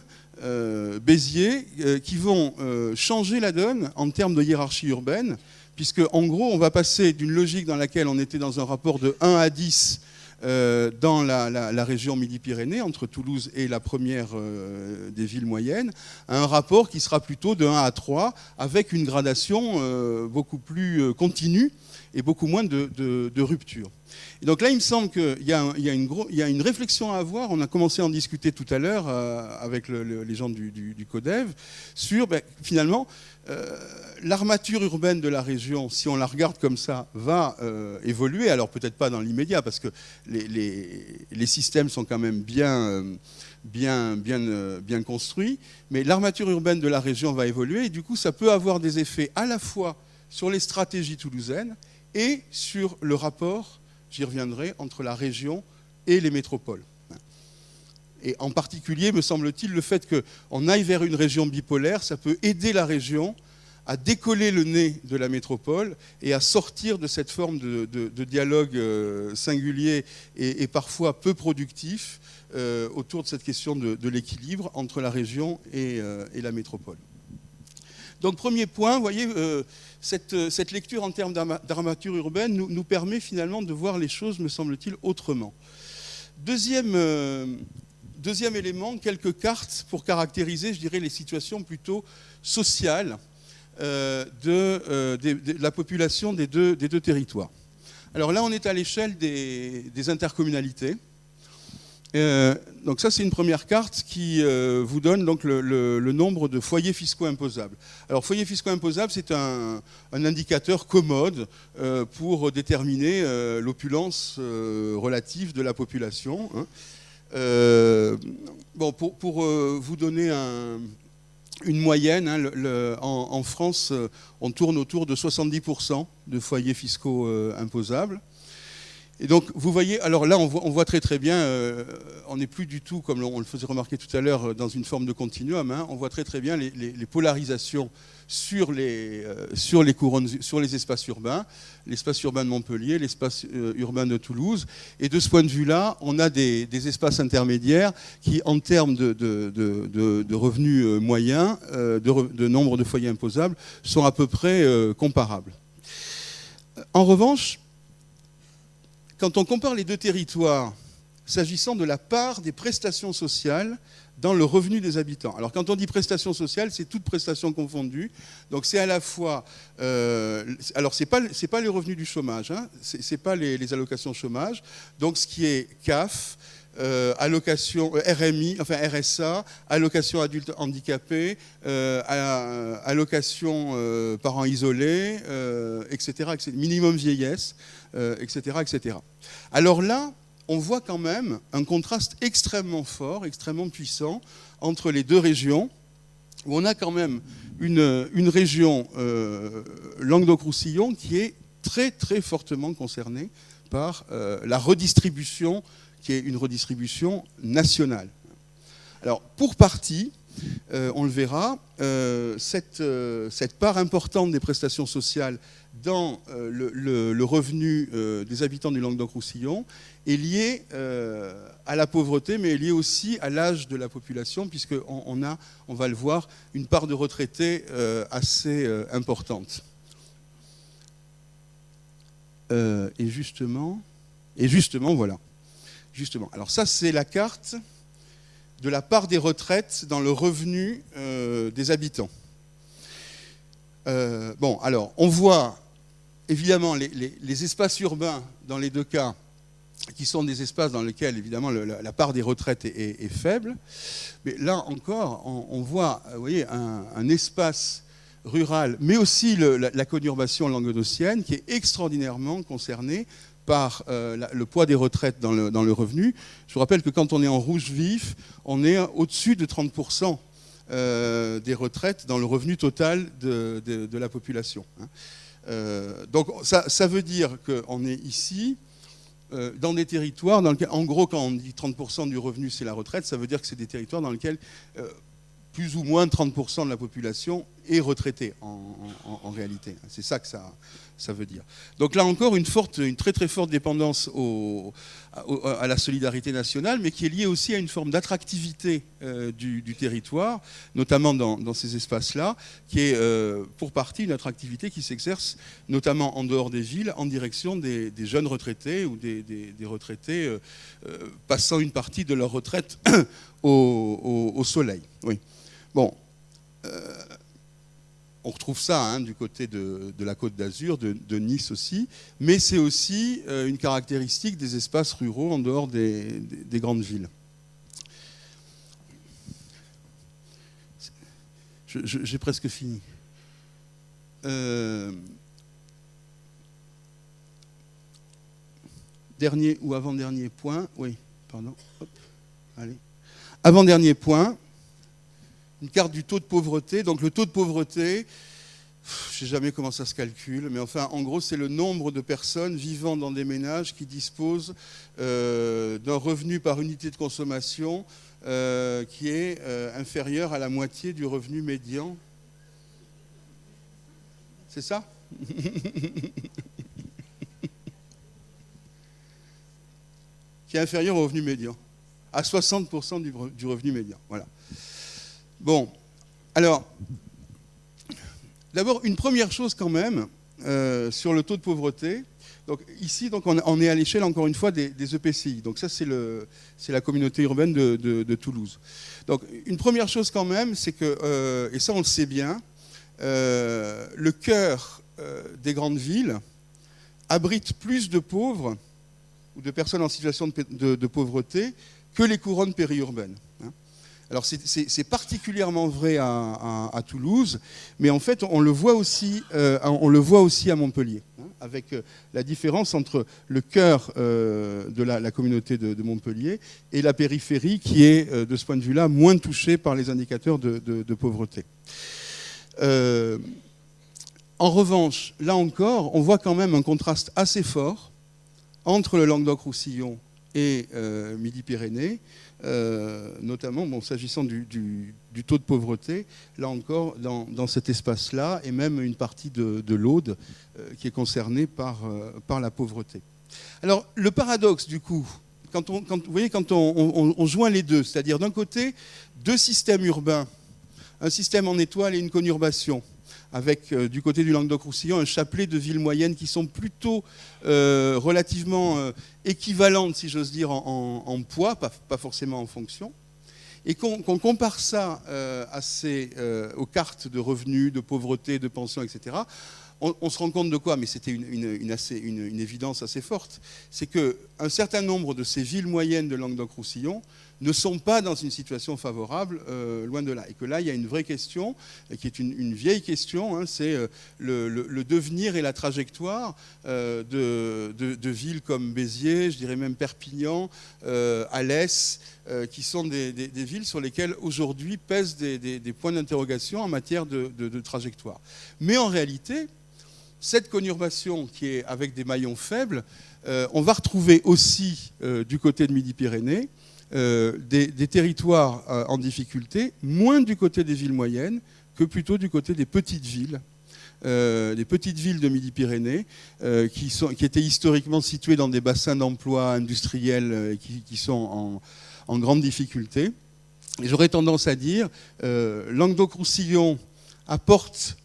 Béziers, qui vont changer la donne en termes de hiérarchie urbaine, puisque en gros, on va passer d'une logique dans laquelle on était dans un rapport de 1 à 10 dans la région Midi-Pyrénées, entre Toulouse et la première des villes moyennes, à un rapport qui sera plutôt de 1 à 3, avec une gradation beaucoup plus continue et beaucoup moins de rupture. Et donc là, il me semble qu'il y a une réflexion à avoir. On a commencé à en discuter tout à l'heure avec les gens du CODEV sur, finalement, l'armature urbaine de la région, si on la regarde comme ça, va évoluer. Alors peut-être pas dans l'immédiat, parce que les systèmes sont quand même bien construits, mais l'armature urbaine de la région va évoluer, et du coup, ça peut avoir des effets à la fois sur les stratégies toulousaines et sur le rapport, j'y reviendrai, entre la région et les métropoles. Et en particulier, me semble-t-il, le fait qu'on aille vers une région bipolaire, ça peut aider la région à décoller le nez de la métropole et à sortir de cette forme de dialogue singulier et parfois peu productif autour de cette question de l'équilibre entre la région et la métropole. Donc premier point, vous voyez, cette lecture en termes d'armature urbaine nous permet finalement de voir les choses, me semble-t-il, autrement. Deuxième élément, quelques cartes pour caractériser, je dirais, les situations plutôt sociales de la population des deux territoires. Alors là, on est à l'échelle des intercommunalités. Donc ça, c'est une première carte qui vous donne donc le nombre de foyers fiscaux imposables. Alors, foyers fiscaux imposables, c'est un indicateur commode pour déterminer l'opulence relative de la population. Bon, pour vous donner une moyenne, en France, on tourne autour de 70% de foyers fiscaux imposables. Et donc, vous voyez, alors là, on voit très bien, on n'est plus du tout, comme on le faisait remarquer tout à l'heure, dans une forme de continuum, on voit très bien les polarisations sur les espaces urbains, l'espace urbain de Montpellier, l'espace urbain de Toulouse. Et de ce point de vue-là, on a des espaces intermédiaires qui, en termes de revenus moyens, de nombre de foyers imposables, sont à peu près comparables. En revanche, quand on compare les deux territoires, s'agissant de la part des prestations sociales dans le revenu des habitants. Alors quand on dit prestations sociales, c'est toutes prestations confondues. Donc c'est à la fois... alors c'est pas les revenus du chômage, c'est pas les allocations chômage. Donc ce qui est CAF, allocation RMI, enfin RSA, allocation adulte handicapé, allocation parents isolés, etc., minimum vieillesse, etc., etc. Alors là, on voit quand même un contraste extrêmement fort, extrêmement puissant entre les deux régions, où on a quand même une région, Languedoc-Roussillon, qui est très très fortement concernée par la redistribution, qui est une redistribution nationale. Alors, pour partie, on le verra, cette part importante des prestations sociales dans le revenu des habitants du Languedoc-Roussillon est liée à la pauvreté, mais est liée aussi à l'âge de la population, puisqu'on a, on va le voir, une part de retraités assez importante. Et justement, voilà. Justement. Alors ça, c'est la carte de la part des retraites dans le revenu des habitants. Bon, alors, on voit évidemment les espaces urbains, dans les deux cas, qui sont des espaces dans lesquels, évidemment, la part des retraites est faible. Mais là encore, on voit, vous voyez, un espace rural, mais aussi la conurbation languedocienne, qui est extraordinairement concernée par le poids des retraites dans le revenu. Je vous rappelle que quand on est en rouge vif, on est au-dessus de 30% des retraites dans le revenu total de la population. Donc ça veut dire qu'on est ici dans des territoires dans lesquels, en gros, quand on dit 30% du revenu c'est la retraite, ça veut dire que c'est des territoires dans lesquels plus ou moins 30% de la population est retraitée en réalité. C'est ça que ça veut dire. Donc là encore, une très très forte dépendance à la solidarité nationale, mais qui est liée aussi à une forme d'attractivité du territoire, notamment dans ces espaces-là, qui est pour partie une attractivité qui s'exerce notamment en dehors des villes, en direction des jeunes retraités ou des retraités passant une partie de leur retraite au soleil. Oui. Bon, on retrouve ça du côté de la Côte d'Azur, de Nice aussi, mais c'est aussi une caractéristique des espaces ruraux en dehors des grandes villes. J'ai presque fini. Dernier ou avant-dernier point, oui, pardon, hop, allez. Avant-dernier point, une carte du taux de pauvreté. Donc le taux de pauvreté, je ne sais jamais comment ça se calcule, mais enfin, en gros, c'est le nombre de personnes vivant dans des ménages qui disposent d'un revenu par unité de consommation qui est inférieur à la moitié du revenu médian. C'est ça ? Qui est inférieur au revenu médian, à 60% du revenu médian. Voilà. Bon, alors, d'abord, une première chose quand même sur le taux de pauvreté. Donc, ici, on est à l'échelle, encore une fois, des EPCI. Donc ça, c'est la communauté urbaine de Toulouse. Donc, une première chose quand même, c'est que, et ça on le sait bien, le cœur des grandes villes abrite plus de pauvres ou de personnes en situation de pauvreté que les couronnes périurbaines. Alors c'est particulièrement vrai à Toulouse, mais en fait on le voit aussi à Montpellier, avec la différence entre le cœur de la communauté de Montpellier et la périphérie qui est de ce point de vue-là moins touchée par les indicateurs de pauvreté. En revanche, là encore, on voit quand même un contraste assez fort entre le Languedoc-Roussillon et Midi-Pyrénées, notamment s'agissant du taux de pauvreté, là encore, dans cet espace-là, et même une partie de l'Aude qui est concernée par la pauvreté. Alors, le paradoxe, du coup, quand on joint les deux, c'est-à-dire d'un côté, deux systèmes urbains, un système en étoile et une conurbation, avec du côté du Languedoc-Roussillon un chapelet de villes moyennes qui sont plutôt relativement équivalentes, si j'ose dire, en poids, pas forcément en fonction, et qu'on compare ça aux cartes de revenus, de pauvreté, de pension, etc., on se rend compte de quoi? Mais c'était une évidence assez forte. C'est qu'un certain nombre de ces villes moyennes de Languedoc-Roussillon ne sont pas dans une situation favorable, loin de là. Et que là, il y a une vraie question, qui est une vieille question, c'est le devenir et la trajectoire de villes comme Béziers, je dirais même Perpignan, Alès, qui sont des villes sur lesquelles aujourd'hui pèsent des points d'interrogation en matière de trajectoire. Mais en réalité, cette conurbation qui est avec des maillons faibles, on va retrouver aussi du côté de Midi-Pyrénées des territoires en difficulté, moins du côté des villes moyennes que plutôt du côté des petites villes. Des petites villes de Midi-Pyrénées qui étaient historiquement situées dans des bassins d'emploi industriels qui sont en grande difficulté. Et j'aurais tendance à dire Languedoc-Roussillon apporte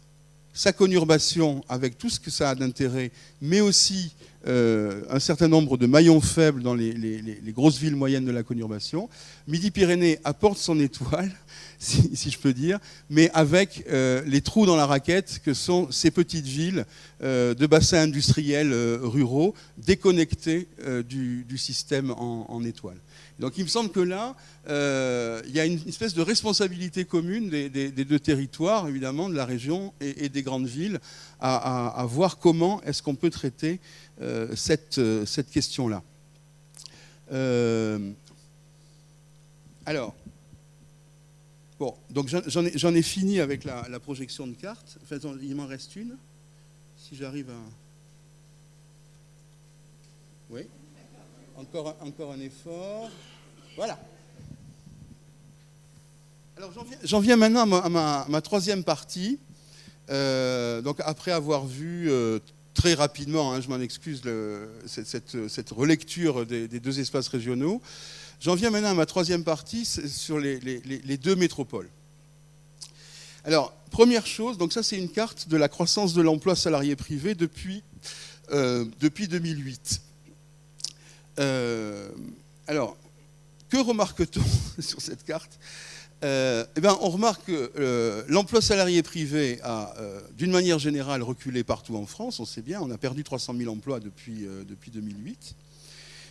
sa conurbation avec tout ce que ça a d'intérêt, mais aussi un certain nombre de maillons faibles dans les grosses villes moyennes de la conurbation. Midi-Pyrénées apporte son étoile, si je peux dire, mais avec les trous dans la raquette que sont ces petites villes de bassins industriels ruraux déconnectés du système en étoile. Donc il me semble que là, il y a une espèce de responsabilité commune des deux territoires, évidemment, de la région et des grandes villes, à voir comment est-ce qu'on peut traiter cette question-là. Alors, bon, donc j'en ai fini avec la projection de carte. Enfin, il m'en reste une, si j'arrive à... Oui. Encore un effort. Voilà. Alors j'en viens maintenant à ma troisième partie. Donc après avoir vu très rapidement, hein, je m'en excuse, cette relecture des deux espaces régionaux, j'en viens maintenant à ma troisième partie sur les deux métropoles. Alors, première chose, donc ça c'est une carte de la croissance de l'emploi salarié privé depuis 2008. Alors, que remarque-t-on sur cette carte ? On remarque que l'emploi salarié privé a, d'une manière générale, reculé partout en France. On sait bien, on a perdu 300 000 emplois depuis 2008.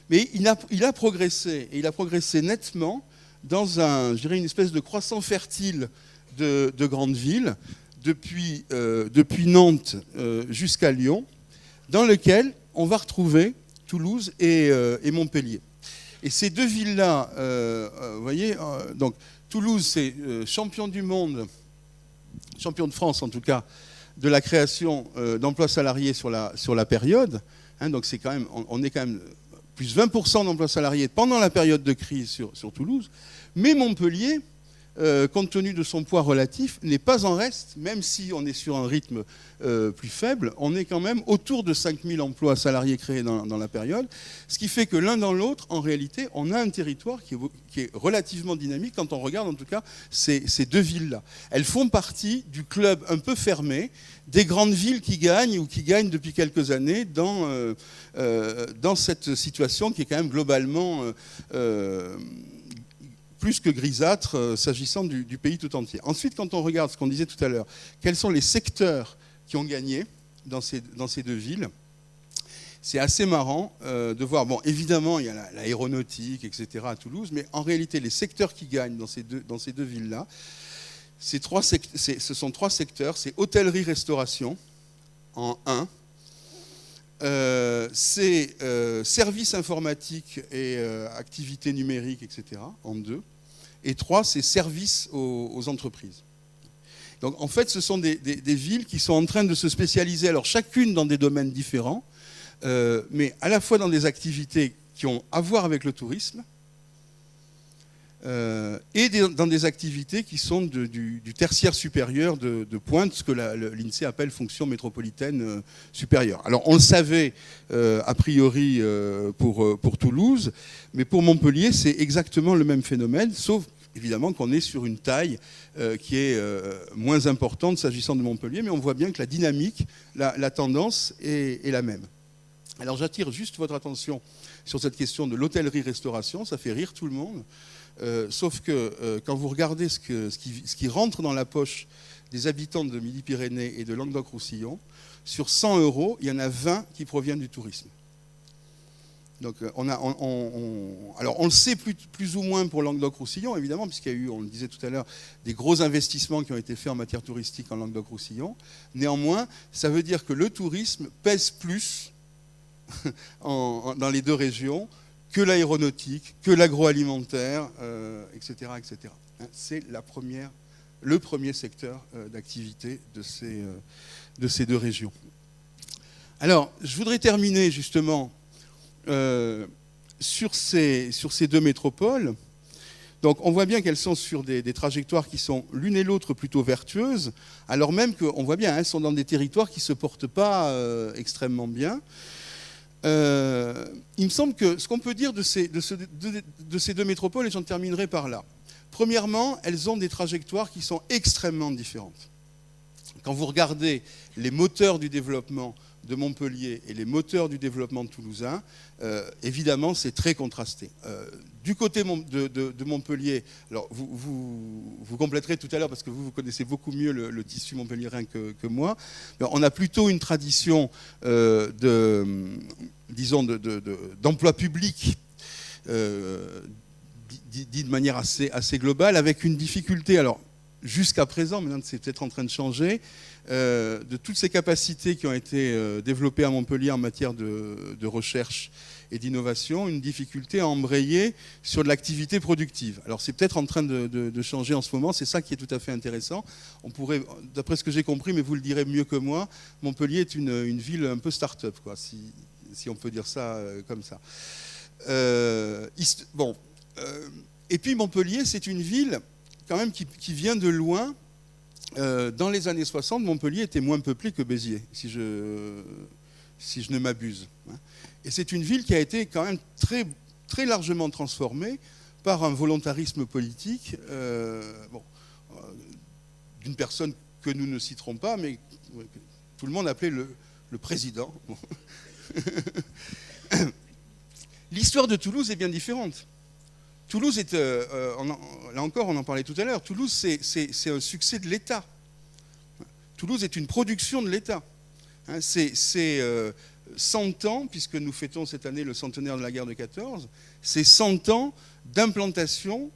Mais il a progressé, et il a progressé nettement dans je dirais, une espèce de croissant fertile de grandes villes, depuis Nantes jusqu'à Lyon, dans lequel on va retrouver Toulouse et Montpellier. Et ces deux villes-là, vous voyez, donc Toulouse, c'est champion du monde, champion de France en tout cas, de la création d'emplois salariés sur la période. Hein, donc c'est quand même, on est quand même plus 20% d'emplois salariés pendant la période de crise sur Toulouse. Mais Montpellier, compte tenu de son poids relatif, n'est pas en reste, même si on est sur un rythme plus faible, on est quand même autour de 5000 emplois salariés créés dans la période, ce qui fait que l'un dans l'autre, en réalité, on a un territoire qui est relativement dynamique quand on regarde en tout cas ces deux villes-là. Elles font partie du club un peu fermé des grandes villes qui gagnent ou qui gagnent depuis quelques années dans cette situation qui est quand même globalement plus que grisâtre s'agissant du pays tout entier. Ensuite, quand on regarde ce qu'on disait tout à l'heure, quels sont les secteurs qui ont gagné dans ces deux villes, c'est assez marrant de voir. Bon, évidemment, il y a l'aéronautique, etc. à Toulouse, mais en réalité, les secteurs qui gagnent dans ces deux villes-là, ce sont trois secteurs. C'est hôtellerie-restauration en 1, c'est services informatiques et activités numériques, etc. en 2. Et 3, c'est services aux entreprises. Donc en fait, ce sont des villes qui sont en train de se spécialiser, alors chacune dans des domaines différents, mais à la fois dans des activités qui ont à voir avec le tourisme, et dans des activités qui sont du tertiaire supérieur de pointe, ce que l'INSEE appelle fonction métropolitaine supérieure. Alors on le savait a priori pour Toulouse, mais pour Montpellier c'est exactement le même phénomène, sauf évidemment qu'on est sur une taille qui est moins importante s'agissant de Montpellier, mais on voit bien que la dynamique, la tendance est la même. Alors j'attire juste votre attention sur cette question de l'hôtellerie-restauration, ça fait rire tout le monde. Sauf que quand vous regardez ce qui rentre dans la poche des habitants de Midi-Pyrénées et de Languedoc-Roussillon, sur 100 €, il y en a 20 qui proviennent du tourisme. Donc alors on le sait plus ou moins pour Languedoc-Roussillon, évidemment, puisqu'il y a eu, on le disait tout à l'heure, des gros investissements qui ont été faits en matière touristique en Languedoc-Roussillon. Néanmoins, ça veut dire que le tourisme pèse plus dans les deux régions que l'aéronautique, que l'agroalimentaire, etc., etc. C'est le premier secteur d'activité de ces deux régions. Alors, je voudrais terminer justement sur ces deux métropoles. Donc, on voit bien qu'elles sont sur des trajectoires qui sont l'une et l'autre plutôt vertueuses, alors même qu'on voit bien, elles sont dans des territoires qui ne se portent pas extrêmement bien. Il me semble que ce qu'on peut dire de ces deux métropoles, et j'en terminerai par là. Premièrement, elles ont des trajectoires qui sont extrêmement différentes. Quand vous regardez les moteurs du développement de Montpellier et les moteurs du développement toulousain, évidemment, c'est très contrasté. Du côté de Montpellier, alors vous compléterez tout à l'heure parce que vous connaissez beaucoup mieux le tissu montpelliérain que moi. Alors, on a plutôt une tradition d'emploi public dit de manière assez globale, avec une difficulté, alors jusqu'à présent, maintenant c'est peut-être en train de changer, de toutes ces capacités qui ont été développées à Montpellier en matière de recherche et d'innovation, une difficulté à embrayer sur de l'activité productive. Alors c'est peut-être en train de changer en ce moment, c'est ça qui est tout à fait intéressant. On pourrait, d'après ce que j'ai compris, mais vous le direz mieux que moi, Montpellier est une ville un peu start-up, quoi, si on peut dire ça comme ça. Et puis Montpellier, c'est une ville quand même qui vient de loin. Dans les années 60, Montpellier était moins peuplé que Béziers, si je ne m'abuse. Et c'est une ville qui a été quand même très, très largement transformée par un volontarisme politique d'une personne que nous ne citerons pas, mais que tout le monde appelait le président. Bon. L'histoire de Toulouse est bien différente. Toulouse est, là encore on en parlait tout à l'heure, Toulouse c'est un succès de l'État. Toulouse est une production de l'État. C'est 100 ans, puisque nous fêtons cette année le centenaire de la guerre de 14, c'est 100 ans d'implantation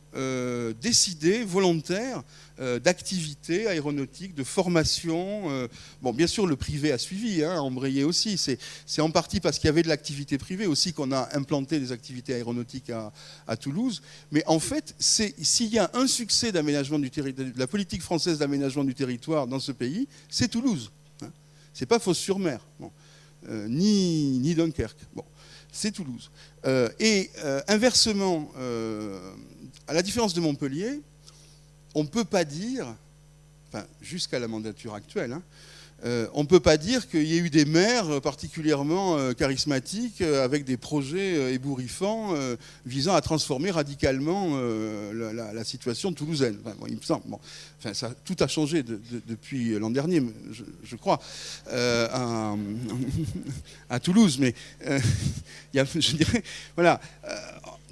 décidée, volontaire, d'activités aéronautiques, de formation. Bon, bien sûr, le privé a suivi, a embrayé aussi. C'est en partie parce qu'il y avait de l'activité privée aussi qu'on a implanté des activités aéronautiques à Toulouse. Mais en fait, s'il y a un succès d'aménagement du territoire, de la politique française d'aménagement du territoire dans ce pays, c'est Toulouse. C'est pas Fos-sur-Mer, bon. Ni Dunkerque. Bon. C'est Toulouse. Inversement, à la différence de Montpellier, on ne peut pas dire, enfin jusqu'à la mandature actuelle, on ne peut pas dire qu'il y ait eu des maires particulièrement charismatiques avec des projets ébouriffants visant à transformer radicalement la situation toulousaine. Enfin, bon, il me semble. Bon. Enfin, tout a changé depuis l'an dernier, je crois, à Toulouse. Mais je dirais, voilà.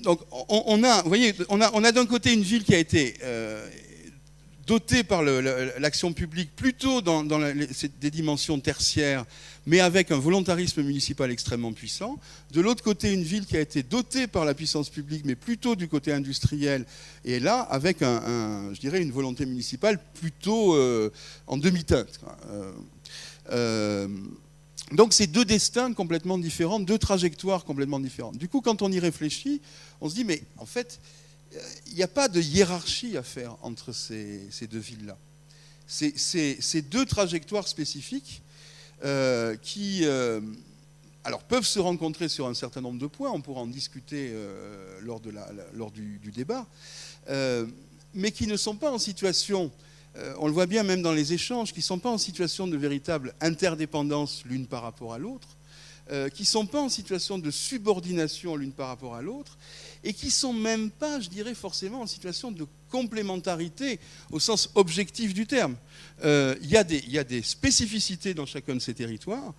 Donc, on a, vous voyez, on a d'un côté une ville qui a été dotée par l'action publique plutôt dans des dimensions tertiaires, mais avec un volontarisme municipal extrêmement puissant. De l'autre côté, une ville qui a été dotée par la puissance publique, mais plutôt du côté industriel, et là, avec je dirais, une volonté municipale plutôt en demi-teinte. Donc c'est deux destins complètement différents, deux trajectoires complètement différentes. Du coup, quand on y réfléchit, on se dit, mais en fait, il n'y a pas de hiérarchie à faire entre ces deux villes-là. C'est deux trajectoires spécifiques qui alors, peuvent se rencontrer sur un certain nombre de points, on pourra en discuter lors du débat, mais qui ne sont pas en situation, on le voit bien même dans les échanges, qui ne sont pas en situation de véritable interdépendance l'une par rapport à l'autre, qui ne sont pas en situation de subordination l'une par rapport à l'autre, et qui ne sont même pas, je dirais, forcément en situation de complémentarité au sens objectif du terme. Il y a des spécificités dans chacun de ces territoires.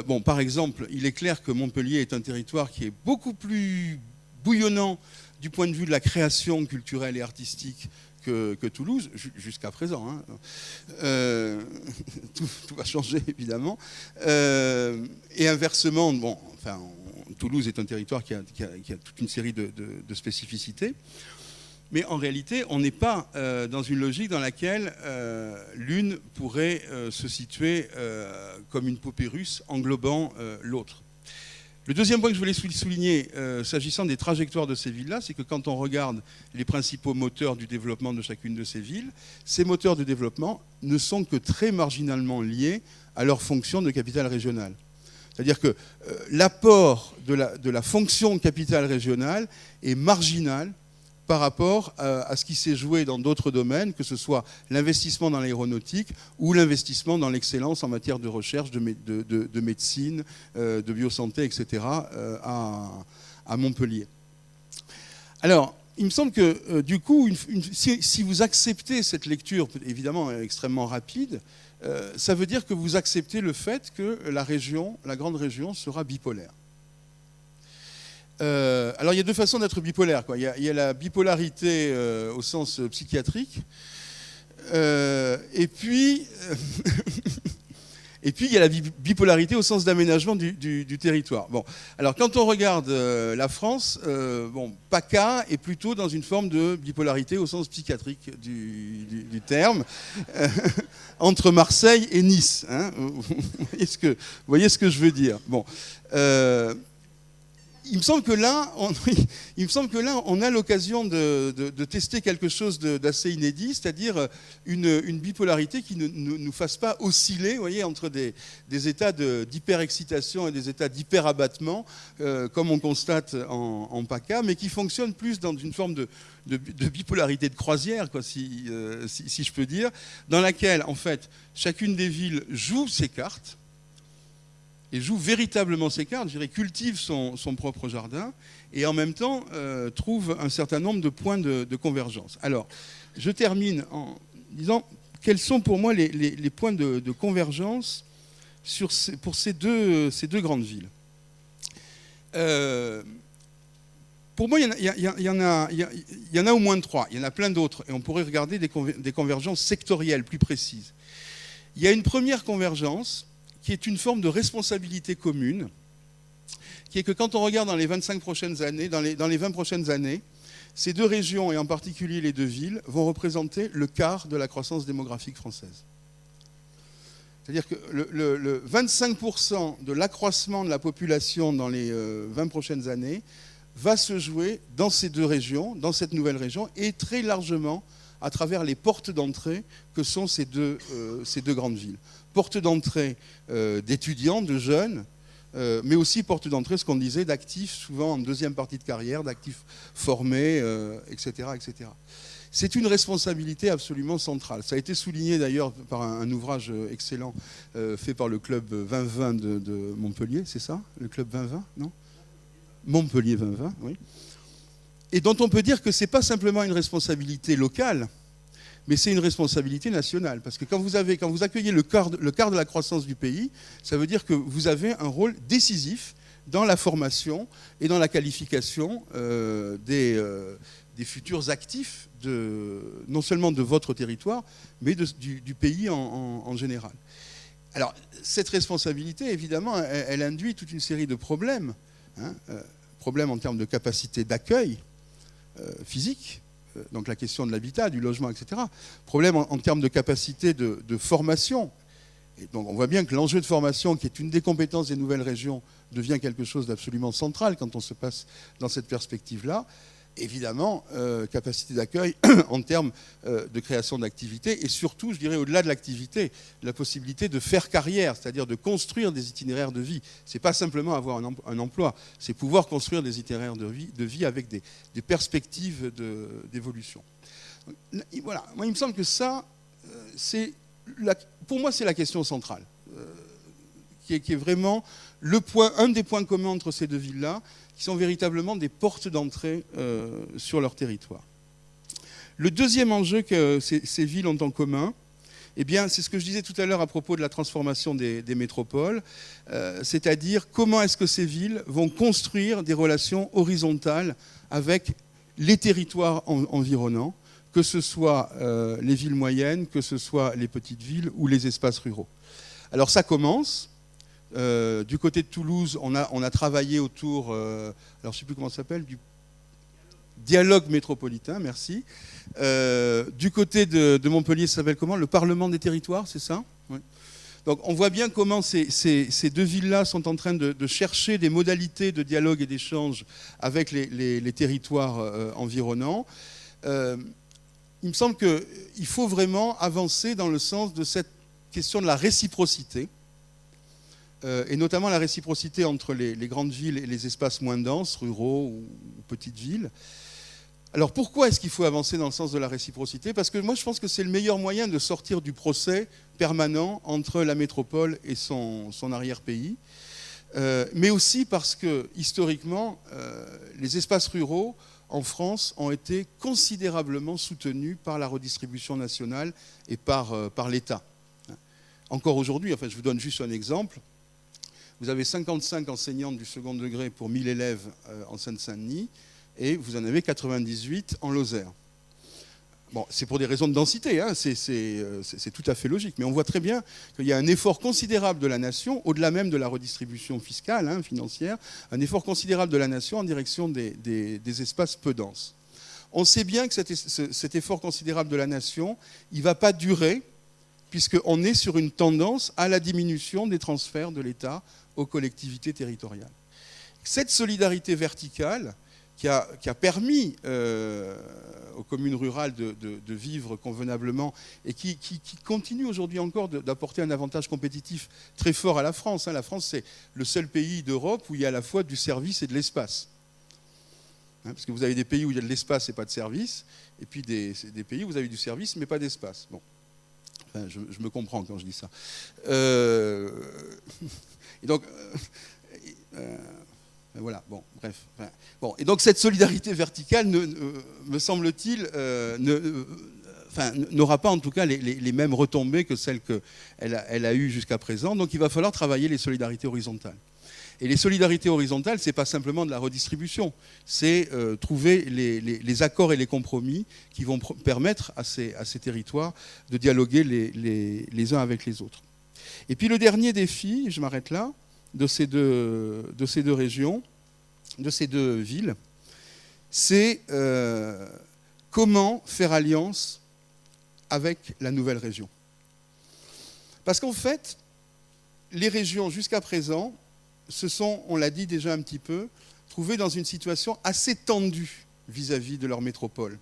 Bon, par exemple, il est clair que Montpellier est un territoire qui est beaucoup plus bouillonnant du point de vue de la création culturelle et artistique que Toulouse, jusqu'à présent. Tout va changer, évidemment. Et inversement, bon, enfin, Toulouse est un territoire qui a toute une série de spécificités. Mais en réalité, on n'est pas dans une logique dans laquelle l'une pourrait se situer comme une poupée russe englobant l'autre. Le deuxième point que je voulais souligner, s'agissant des trajectoires de ces villes-là, c'est que quand on regarde les principaux moteurs du développement de chacune de ces villes, ces moteurs de développement ne sont que très marginalement liés à leur fonction de capitale régionale. C'est-à-dire que l'apport de la fonction capitale régionale est marginal par rapport à ce qui s'est joué dans d'autres domaines, que ce soit l'investissement dans l'aéronautique ou l'investissement dans l'excellence en matière de recherche, de médecine, de biosanté, etc., à Montpellier. Alors, il me semble que, du coup, si vous acceptez cette lecture, évidemment extrêmement rapide, ça veut dire que vous acceptez le fait que la grande région, sera bipolaire. Alors il y a deux façons d'être bipolaire, quoi. Il y a la bipolarité au sens psychiatrique, et puis il y a la bipolarité au sens d'aménagement du territoire. Bon, alors quand on regarde la France, PACA est plutôt dans une forme de bipolarité au sens psychiatrique du terme, entre Marseille et Nice. Hein. Vous voyez ce que je veux dire. Bon. Il me semble que là, on a l'occasion de tester quelque chose d'assez inédit, c'est-à-dire une bipolarité qui ne nous fasse pas osciller, vous voyez, entre des états d'hyperexcitation et des états d'hyperabattement, comme on constate en PACA, mais qui fonctionne plus dans une forme de bipolarité de croisière, quoi, si je peux dire, dans laquelle, en fait, chacune des villes joue ses cartes, et joue véritablement ses cartes, je dirais, cultive son propre jardin, et en même temps trouve un certain nombre de points de convergence. Alors, je termine en disant quels sont pour moi les points de convergence pour ces deux grandes villes. Pour moi, il y en a au moins trois, il y en a plein d'autres, et on pourrait regarder des convergences sectorielles plus précises. Il y a une première convergence qui est une forme de responsabilité commune, qui est que quand on regarde dans les 25 prochaines années, dans les 20 prochaines années, ces deux régions, et en particulier les deux villes, vont représenter le quart de la croissance démographique française. C'est-à-dire que le 25% de l'accroissement de la population dans les 20 prochaines années va se jouer dans ces deux régions, dans cette nouvelle région, et très largement à travers les portes d'entrée que sont ces deux grandes villes. Porte d'entrée d'étudiants, de jeunes, mais aussi porte d'entrée, ce qu'on disait, d'actifs, souvent en deuxième partie de carrière, d'actifs formés, etc., etc. C'est une responsabilité absolument centrale. Ça a été souligné d'ailleurs par un ouvrage excellent fait par le club 2020 de Montpellier, c'est ça? Le club 2020, non? Montpellier 2020, oui. Et dont on peut dire que ce n'est pas simplement une responsabilité locale, mais c'est une responsabilité nationale. Parce que quand vous accueillez le quart de la croissance du pays, ça veut dire que vous avez un rôle décisif dans la formation et dans la qualification des futurs actifs, non seulement de votre territoire, mais du pays en général. Alors, cette responsabilité, évidemment, elle induit toute une série de problèmes. Hein, problèmes en termes de capacité d'accueil physique, donc la question de l'habitat, du logement, etc. Problème en termes de capacité de formation. Et donc on voit bien que l'enjeu de formation, qui est une des compétences des nouvelles régions, devient quelque chose d'absolument central quand on se passe dans cette perspective-là. Évidemment, capacité d'accueil en termes de création d'activités, et surtout, je dirais, au-delà de l'activité, la possibilité de faire carrière, c'est-à-dire de construire des itinéraires de vie. Ce n'est pas simplement avoir un emploi, c'est pouvoir construire des itinéraires de vie avec des perspectives d'évolution. Voilà, moi il me semble que ça, pour moi c'est la question centrale, qui est vraiment un des points communs entre ces deux villes-là, qui sont véritablement des portes d'entrée sur leur territoire. Le deuxième enjeu que ces villes ont en commun, eh bien, c'est ce que je disais tout à l'heure à propos de la transformation des métropoles, c'est-à-dire comment est-ce que ces villes vont construire des relations horizontales avec les territoires environnants, que ce soit les villes moyennes, que ce soit les petites villes ou les espaces ruraux. Alors ça commence. Du côté de Toulouse, on a travaillé autour, alors je ne sais plus comment ça s'appelle, du dialogue métropolitain, merci. Du côté de Montpellier, ça s'appelle comment? Le Parlement des territoires, c'est ça? Oui. Donc on voit bien comment ces deux villes-là sont en train de chercher des modalités de dialogue et d'échange avec les territoires environnants. Il me semble qu'il faut vraiment avancer dans le sens de cette question de la réciprocité, et notamment la réciprocité entre les grandes villes et les espaces moins denses, ruraux ou petites villes. Alors pourquoi est-ce qu'il faut avancer dans le sens de la réciprocité? Parce que moi je pense que c'est le meilleur moyen de sortir du procès permanent entre la métropole et son arrière-pays, mais aussi parce que historiquement les espaces ruraux en France ont été considérablement soutenus par la redistribution nationale et par l'État. encore aujourd'hui, enfin je vous donne juste un exemple, vous avez 55 enseignantes du second degré pour 1000 élèves en Seine-Saint-Denis, et vous en avez 98 en Lozère. Bon, c'est pour des raisons de densité, hein, c'est tout à fait logique, mais on voit très bien qu'il y a un effort considérable de la nation, au-delà même de la redistribution fiscale, hein, financière, un effort considérable de la nation en direction des espaces peu denses. On sait bien que cet effort considérable de la nation, il ne va pas durer, puisqu'on est sur une tendance à la diminution des transferts de l'État aux collectivités territoriales. Cette solidarité verticale, qui a permis aux communes rurales de vivre convenablement et qui continue aujourd'hui encore d'apporter un avantage compétitif très fort à la France. La France, c'est le seul pays d'Europe où il y a à la fois du service et de l'espace. Parce que vous avez des pays où il y a de l'espace et pas de service, et puis des pays où vous avez du service mais pas d'espace. Bon. Enfin, je me comprends quand je dis ça. Et donc... voilà, bon, bref. Bon, et donc cette solidarité verticale, me semble-t-il, n'aura pas en tout cas les mêmes retombées que celles qu'elle a eues jusqu'à présent. Donc il va falloir travailler les solidarités horizontales. Et les solidarités horizontales, ce n'est pas simplement de la redistribution, c'est trouver les accords et les compromis qui vont permettre à ces territoires de dialoguer les uns avec les autres. Et puis le dernier défi, je m'arrête là, de ces deux régions, de ces deux villes, c'est comment faire alliance avec la nouvelle région. Parce qu'en fait, les régions jusqu'à présent se sont, on l'a dit déjà un petit peu, trouvées dans une situation assez tendue vis-à-vis de leur métropole.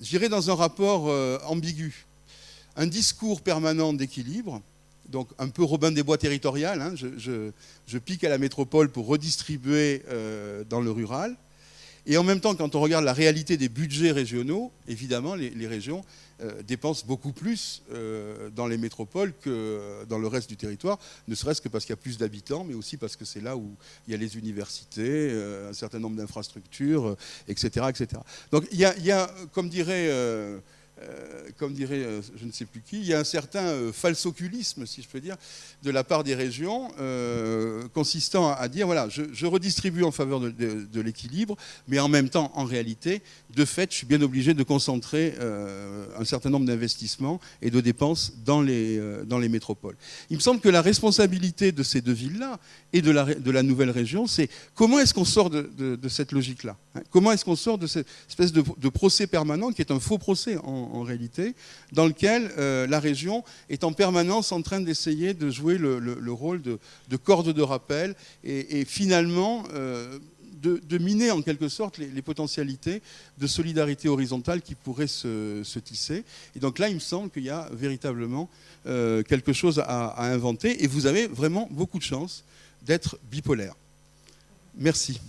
Je dirais dans un rapport ambigu, un discours permanent d'équilibre, donc un peu Robin des Bois territorial, hein, je pique à la métropole pour redistribuer dans le rural. Et en même temps, quand on regarde la réalité des budgets régionaux, évidemment, les régions dépensent beaucoup plus dans les métropoles que dans le reste du territoire, ne serait-ce que parce qu'il y a plus d'habitants, mais aussi parce que c'est là où il y a les universités, un certain nombre d'infrastructures, etc., etc. Donc il y a comme dirait je ne sais plus qui, il y a un certain falsoculisme, si je peux dire, de la part des régions, consistant à dire, voilà, je redistribue en faveur de l'équilibre, mais en même temps, en réalité, de fait, je suis bien obligé de concentrer un certain nombre d'investissements et de dépenses dans les métropoles. Il me semble que la responsabilité de ces deux villes-là et de la nouvelle région, c'est comment est-ce qu'on sort de cette logique-là, hein. Comment est-ce qu'on sort de cette espèce de procès permanent qui est un faux procès en réalité, dans lequel la région est en permanence en train d'essayer de jouer le rôle de corde de rappel et finalement de miner en quelque sorte les potentialités de solidarité horizontale qui pourraient se tisser. Et donc là, il me semble qu'il y a véritablement quelque chose à inventer et vous avez vraiment beaucoup de chance d'être bipolaire. Merci.